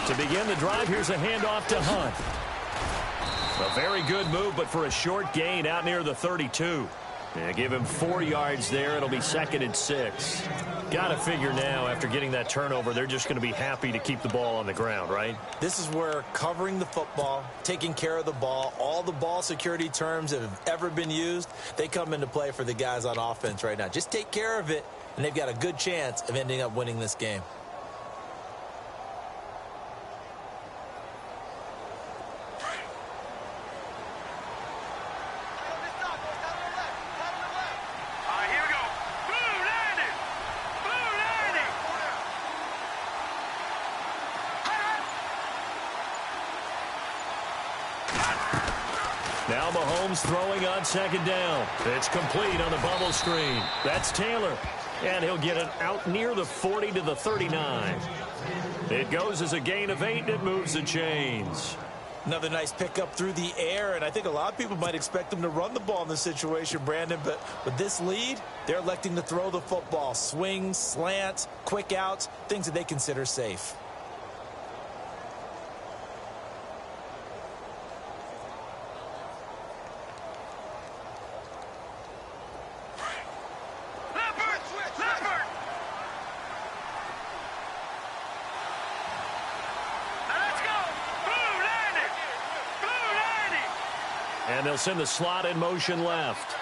To begin the drive, here's a handoff to Hunt. A very good move, but for a short gain out near the 32. Yeah, give him 4 yards there. It'll be 2nd and 6. Got to figure now, after getting that turnover, they're just going to be happy to keep the ball on the ground, right? This is where covering the football, taking care of the ball, all the ball security terms that have ever been used, they come into play for the guys on offense right now. Just take care of it, and they've got a good chance of ending up winning this game. Now Mahomes throwing on second down. It's complete on the bubble screen. That's Taylor. And he'll get it out near the 40 to the 39. It goes as a gain of 8, and it moves the chains. Another nice pickup through the air, and I think a lot of people might expect them to run the ball in this situation, Brandon, but with this lead, they're electing to throw the football. Swings, slants, quick outs, things that they consider safe. And they'll send the slot in motion left.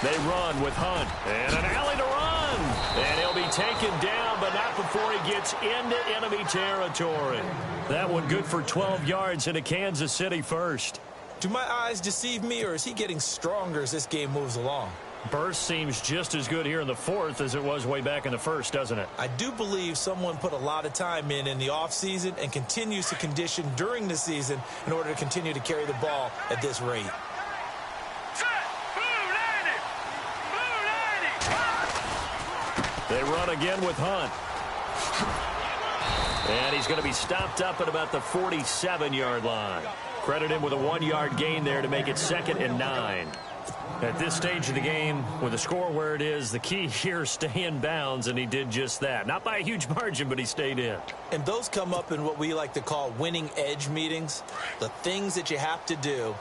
They run with Hunt. And an alley to run. And he'll be taken down, but not before he gets into enemy territory. That one good for 12 yards into Kansas City first. Do my eyes deceive me, or is he getting stronger as this game moves along? Burst seems just as good here in the fourth as it was way back in the first, doesn't it? I do believe someone put a lot of time in the offseason and continues to condition during the season in order to continue to carry the ball at this rate. They run again with Hunt. And he's going to be stopped up at about the 47-yard line. Credit him with a 1-yard gain there to make it 2nd and 9. At this stage of the game, with the score where it is, the key here is stay in bounds, and he did just that. Not by a huge margin, but he stayed in. And those come up in what we like to call winning edge meetings. The things that you have to do,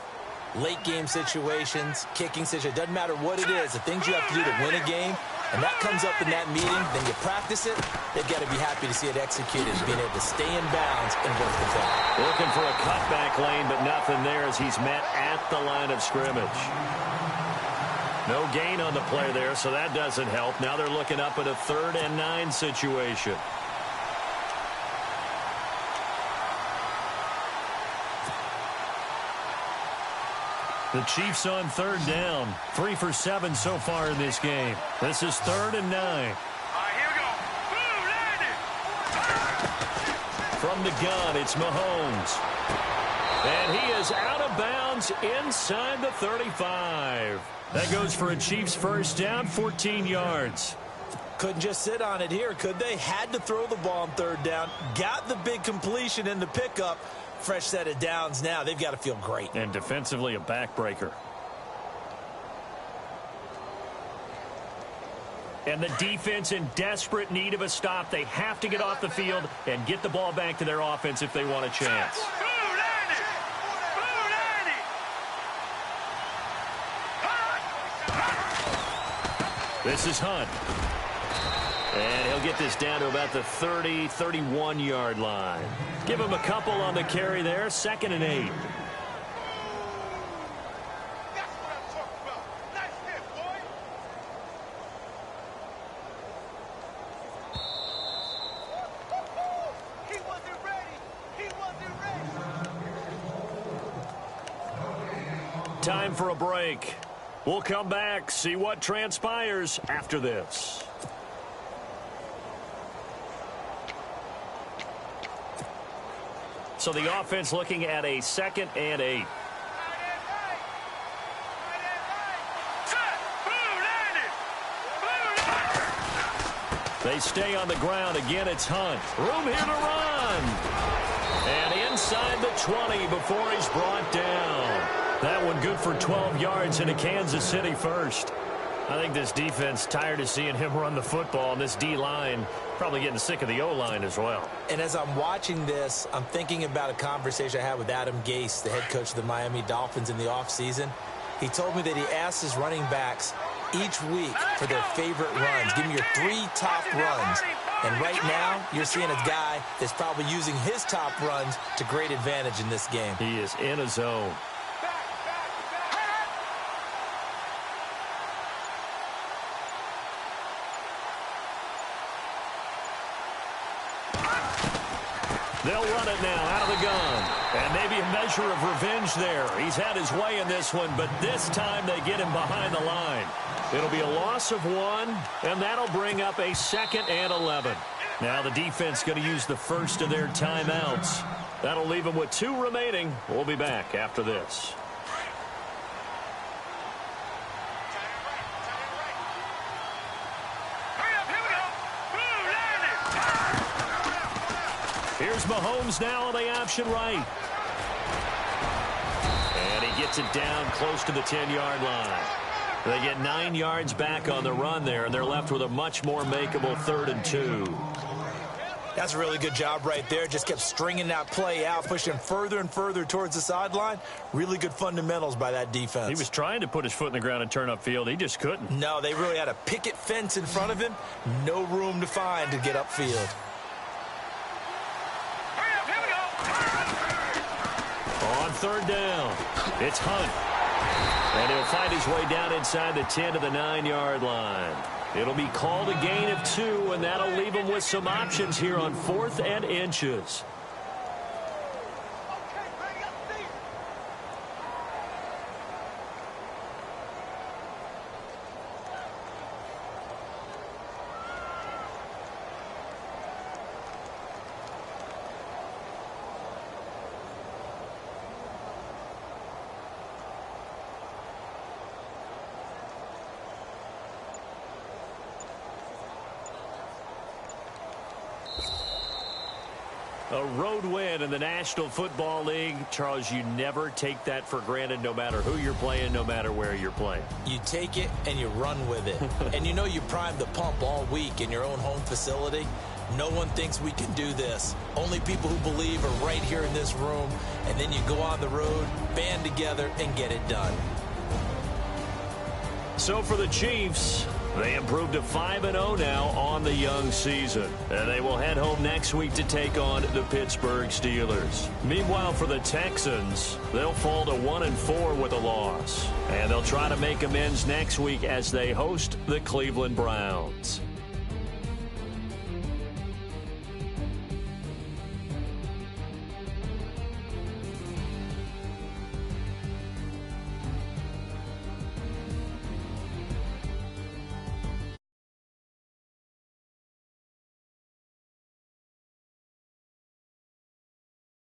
late game situations, kicking situations, doesn't matter what it is, the things you have to do to win a game, and that comes up in that meeting, then you practice it, they've got to be happy to see it executed, being able to stay in bounds and work the ball. Looking for a cutback lane, but nothing there as he's met at the line of scrimmage. No gain on the play there, so that doesn't help. Now they're looking up at a 3rd and 9 situation. The Chiefs on 3rd down. 3 for 7 so far in this game. This is 3rd and 9. All right, here we go. Boom, landed. From the gun, it's Mahomes. And he is out of bounds inside the 35. That goes for a Chiefs first down, 14 yards. Couldn't just sit on it here, could they? Had to throw the ball on 3rd down. Got the big completion in the pickup. Fresh set of downs now. They've got to feel great. And defensively, a backbreaker. And the defense in desperate need of a stop. They have to get off the field and get the ball back to their offense if they want a chance. This is Hunt. And he'll get this down to about the 30, 31-yard line. Give him a couple on the carry there. 2nd and 8. Time for a break. We'll come back, see what transpires after this. So the offense looking at a 2nd and 8. They stay on the ground. Again, it's Hunt. Room here to run. And inside the 20 before he's brought down. That one good for 12 yards into Kansas City first. I think this defense tired of seeing him run the football, and this D-line probably getting sick of the O-line as well. And as I'm watching this, I'm thinking about a conversation I had with Adam Gase, the head coach of the Miami Dolphins in the offseason. He told me that he asked his running backs each week for their favorite runs. Give me your 3 top runs. And right now, you're seeing a guy that's probably using his top runs to great advantage in this game. He is in a zone. They'll run it now out of the gun. And maybe a measure of revenge there. He's had his way in this one, but this time they get him behind the line. It'll be a loss of 1, and that'll bring up a 2nd and 11. Now the defense going to use the first of their timeouts. That'll leave them with 2 remaining. We'll be back after this. Here's Mahomes now on the option right. And he gets it down close to the 10-yard line. They get 9 yards back on the run there, and they're left with a much more makeable 3rd and 2. That's a really good job right there. Just kept stringing that play out, pushing further and further towards the sideline. Really good fundamentals by that defense. He was trying to put his foot in the ground and turn upfield. He just couldn't. No, they really had a picket fence in front of him. No room to find to get upfield. On 3rd down, it's Hunt. And he'll find his way down inside the 10 to the 9-yard line. It'll be called a gain of 2, and that'll leave him with some options here on 4th and inches. A road win in the National Football League. Charles, you never take that for granted no matter who you're playing, no matter where you're playing. You take it and you run with it. And you know you primed the pump all week in your own home facility. No one thinks we can do this. Only people who believe are right here in this room. And then you go on the road, band together, and get it done. So for the Chiefs, they improved to 5-0 now on the young season. And they will head home next week to take on the Pittsburgh Steelers. Meanwhile, for the Texans, they'll fall to 1-4 with a loss. And they'll try to make amends next week as they host the Cleveland Browns.